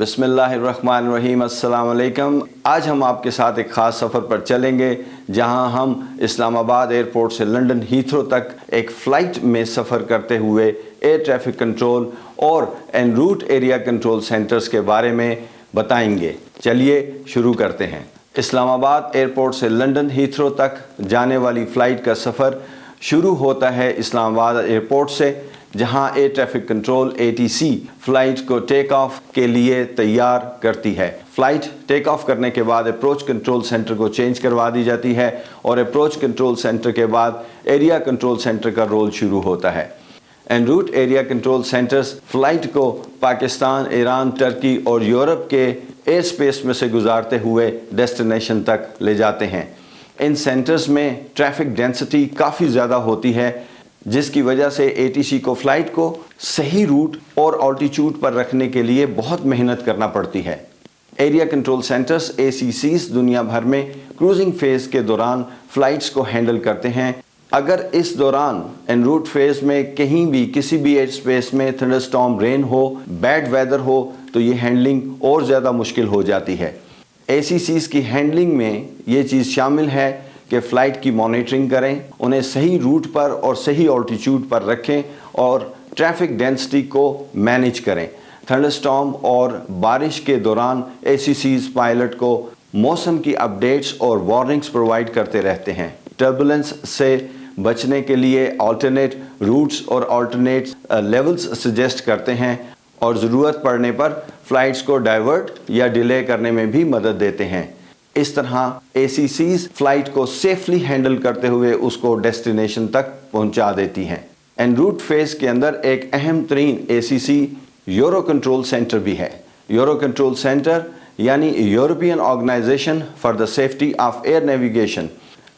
बिस्मिल्लाहिर्रहमानिर्रहीम, अस्सलाम वालेकुम। आज हम आपके साथ एक ख़ास सफ़र पर चलेंगे जहां हम इस्लामाबाद एयरपोर्ट से लंदन हीथ्रो तक एक फ़्लाइट में सफ़र करते हुए एयर ट्रैफिक कंट्रोल और en route area control centres के बारे में बताएंगे। चलिए शुरू करते हैं। इस्लामाबाद एयरपोर्ट से लंदन हीथ्रो तक जाने वाली फ़्लाइट का सफ़र शुरू होता है इस्लामाबाद एयरपोर्ट से, जहां air traffic control ATC flight को टेक ऑफ के लिए तैयार करती है। फ़्लाइट टेक ऑफ करने के बाद अप्रोच कंट्रोल सेंटर को चेंज करवा दी जाती है और अप्रोच कंट्रोल सेंटर के बाद एरिया कंट्रोल सेंटर का रोल शुरू होता है। En route area control centres flight को पाकिस्तान, ईरान, टर्की और यूरोप के एयर स्पेस में से गुजारते हुए डेस्टिनेशन तक ले जाते हैं। इन सेंटर्स में ट्रैफिक डेंसिटी काफ़ी ज़्यादा होती है, जिसकी वजह से ATC को फ़्लाइट को सही रूट और ऑल्टीट्यूड पर रखने के लिए बहुत मेहनत करना पड़ती है। एरिया कंट्रोल सेंटर्स ACCs दुनिया भर में क्रूजिंग फ़ेज़ के दौरान फ़्लाइट्स को हैंडल करते हैं। अगर इस दौरान एन रूट फेज़ में कहीं भी किसी भी एयर स्पेस में थंडरस्टॉर्म, रेन हो, बैड वेदर हो, तो ये हैंडलिंग और ज़्यादा मुश्किल हो जाती है। ACCs की हैंडलिंग में ये चीज़ शामिल है कि फ़्लाइट की मॉनिटरिंग करें, उन्हें सही रूट पर और सही ऑल्टीट्यूड पर रखें और ट्रैफिक डेंसिटी को मैनेज करें। थंडरस्टॉर्म और बारिश के दौरान ACCs पायलट को मौसम की अपडेट्स और वार्निंग्स प्रोवाइड करते रहते हैं। टर्बुलेंस से बचने के लिए अल्टरनेट रूट्स और अल्टरनेट लेवल्स सजेस्ट करते हैं और ज़रूरत पड़ने पर फ़्लाइट्स को डाइवर्ट या डिले करने में भी मदद देते हैं। इस तरह ACCs फ़्लाइट को सेफली हैंडल करते हुए उसको डेस्टिनेशन तक पहुंचा देती हैं। एन रूट फेज़ के अंदर एक अहम तरीन ACC यूरो कंट्रोल सेंटर भी है। यूरो कंट्रोल सेंटर यानी European organisation for the safety of air navigation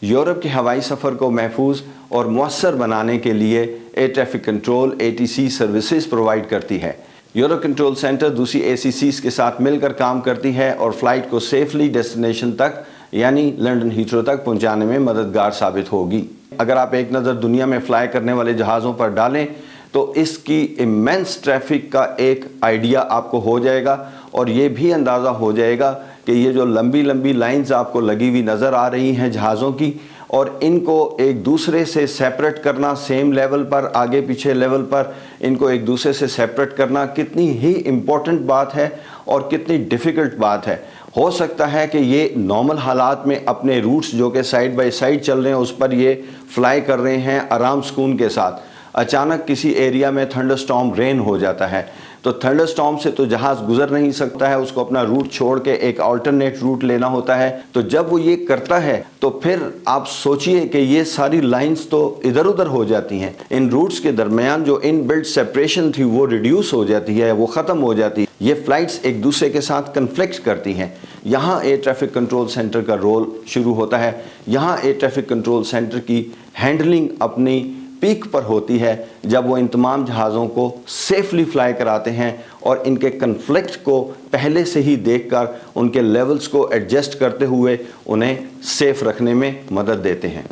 Europe के हवाई सफ़र को महफूज और मुअस्सर बनाने के लिए air traffic control ATC services provide करती है। यूरो कंट्रोल सेंटर दूसरी ACCs के साथ मिलकर काम करती है और फ़्लाइट को सेफली डेस्टिनेशन तक यानी लंदन हीथ्रो तक पहुंचाने में मददगार साबित होगी। अगर आप एक नज़र दुनिया में फ़्लाई करने वाले जहाज़ों पर डालें तो इसकी इमेंस ट्रैफिक का एक आइडिया आपको हो जाएगा और ये भी अंदाज़ा हो जाएगा कि ये जो लंबी लंबी लाइंस आपको लगी हुई नज़र आ रही हैं जहाज़ों की, और इनको एक दूसरे से सेपरेट करना, सेम लेवल पर, आगे पीछे लेवल पर इनको एक दूसरे से सेपरेट करना कितनी ही इम्पोर्टेंट बात है और कितनी डिफ़िकल्ट बात है। हो सकता है कि ये नॉर्मल हालात में अपने रूट्स जो कि साइड बाय साइड चल रहे हैं उस पर ये फ़्लाई कर रहे हैं आराम सुकून के साथ, अचानक किसी एरिया में थंडरस्टॉर्म, रेन हो जाता है तो थंडरस्टॉर्म से तो जहाज़ गुजर नहीं सकता है, उसको अपना रूट छोड़ के एक अल्टरनेट रूट लेना होता है। तो जब वो ये करता है तो फिर आप सोचिए कि ये सारी लाइंस तो इधर उधर हो जाती हैं। इन रूट्स के दरमियान जो इन बिल्ट सेपरेशन थी वो रिड्यूस हो जाती है, वो ख़त्म हो जाती है। ये फ़्लाइट्स एक दूसरे के साथ कन्फ्लिक्ट करती हैं। यहाँ एयर ट्रैफिक कंट्रोल सेंटर का रोल शुरू होता है। यहाँ एयर ट्रैफिक कंट्रोल सेंटर की हैंडलिंग अपनी पीक पर होती है जब वो इन तमाम जहाज़ों को सेफली फ़्लाई कराते हैं और इनके कन्फ्लिक्ट को पहले से ही देखकर उनके लेवल्स को एडजस्ट करते हुए उन्हें सेफ़ रखने में मदद देते हैं।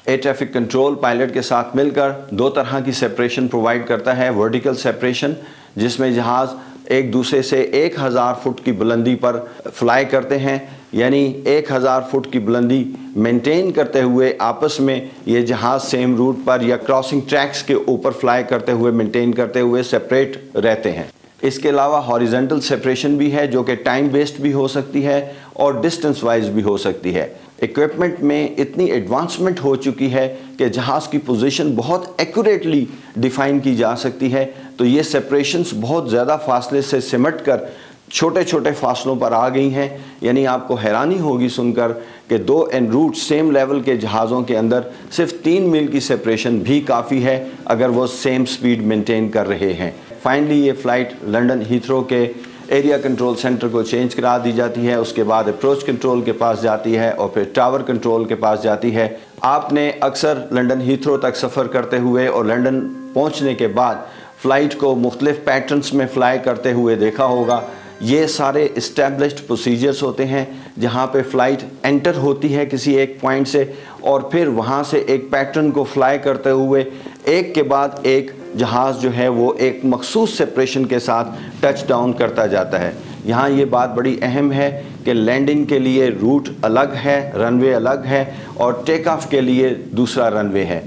एयर ट्रैफिक कंट्रोल पायलट के साथ मिलकर दो तरह की सेपरेशन प्रोवाइड करता है। वर्टिकल सेपरेशन, जिसमें जहाज़ एक दूसरे से 1000 फुट की बुलंदी पर फ़्लाई करते हैं, यानी 1000 फुट की बुलंदी मेंटेन करते हुए आपस में ये जहाज़ सेम रूट पर या क्रॉसिंग ट्रैक्स के ऊपर फ़्लाई करते हुए, मेंटेन करते हुए सेपरेट रहते हैं। इसके अलावा हॉरिजॉन्टल सेपरेशन भी है जो कि टाइम बेस्ड भी हो सकती है और डिस्टेंस वाइज भी हो सकती है। इक्विपमेंट में इतनी एडवांसमेंट हो चुकी है कि जहाज़ की पोजीशन बहुत एक्यूरेटली डिफ़ाइन की जा सकती है, तो ये सेपरेशंस बहुत ज़्यादा फासले से सिमट कर छोटे छोटे फासलों पर आ गई हैं। यानी आपको हैरानी होगी सुनकर कि दो एन रूट सेम लेवल के जहाज़ों के अंदर सिर्फ 3 मील की सेपरेशन भी काफ़ी है अगर वो सेम स्पीड मेंटेन कर रहे हैं। फाइनली ये फ़्लाइट लंदन हीथ्रो के एरिया कंट्रोल सेंटर को चेंज करा दी जाती है, उसके बाद अप्रोच कंट्रोल के पास जाती है और फिर टावर कंट्रोल के पास जाती है। आपने अक्सर लंदन हीथ्रो तक सफ़र करते हुए और लंदन पहुंचने के बाद फ़्लाइट को मुख्तलिफ पैटर्न्स में फ़्लाई करते हुए देखा होगा। ये सारे इस्टेब्लिश्ड प्रोसीजर्स होते हैं जहाँ पे फ़्लाइट एंटर होती है किसी एक पॉइंट से और फिर वहाँ से एक पैटर्न को फ़्लाई करते हुए एक के बाद एक जहाज़ जो है वो एक मखसूस सेपरेशन के साथ टच डाउन करता जाता है। یہاں یہ بات بڑی اہم ہے کہ لینڈنگ کے لیے روٹ الگ ہے، رن وے الگ ہے، اور ٹیک آف کے لیے دوسرا رن وے ہے۔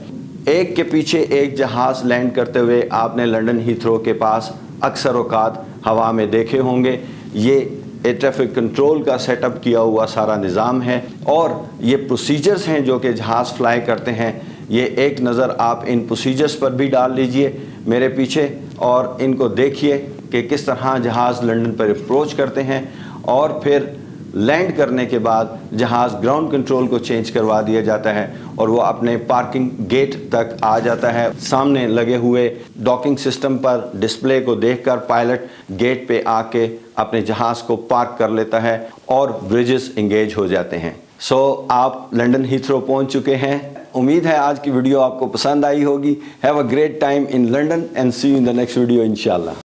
ایک کے پیچھے ایک جہاز لینڈ کرتے ہوئے آپ نے لنڈن ہیتھرو کے پاس اکثر اوقات ہوا میں دیکھے ہوں گے۔ یہ ایئر ٹریفک کنٹرول کا سیٹ اپ کیا ہوا سارا نظام ہے، اور یہ پروسیجرز ہیں جو کہ جہاز فلائی کرتے ہیں۔ یہ ایک نظر آپ ان پروسیجرز پر بھی ڈال لیجئے میرے پیچھے، اور ان کو دیکھیے کہ کس طرح جہاز لنڈن پر اپروچ کرتے ہیں، اور پھر لینڈ کرنے کے بعد جہاز گراؤنڈ کنٹرول کو چینج کروا دیا جاتا ہے اور وہ اپنے پارکنگ گیٹ تک آ جاتا ہے۔ سامنے لگے ہوئے ڈاکنگ سسٹم پر ڈسپلے کو دیکھ کر پائلٹ گیٹ پہ آ کے اپنے جہاز کو پارک کر لیتا ہے اور بریجز انگیج ہو جاتے ہیں۔ آپ لنڈن ہیتھرو پہنچ چکے ہیں۔ امید ہے آج کی ویڈیو آپ کو پسند آئی ہوگی۔ Have a great time in London and see you in the next video انشاءاللہ۔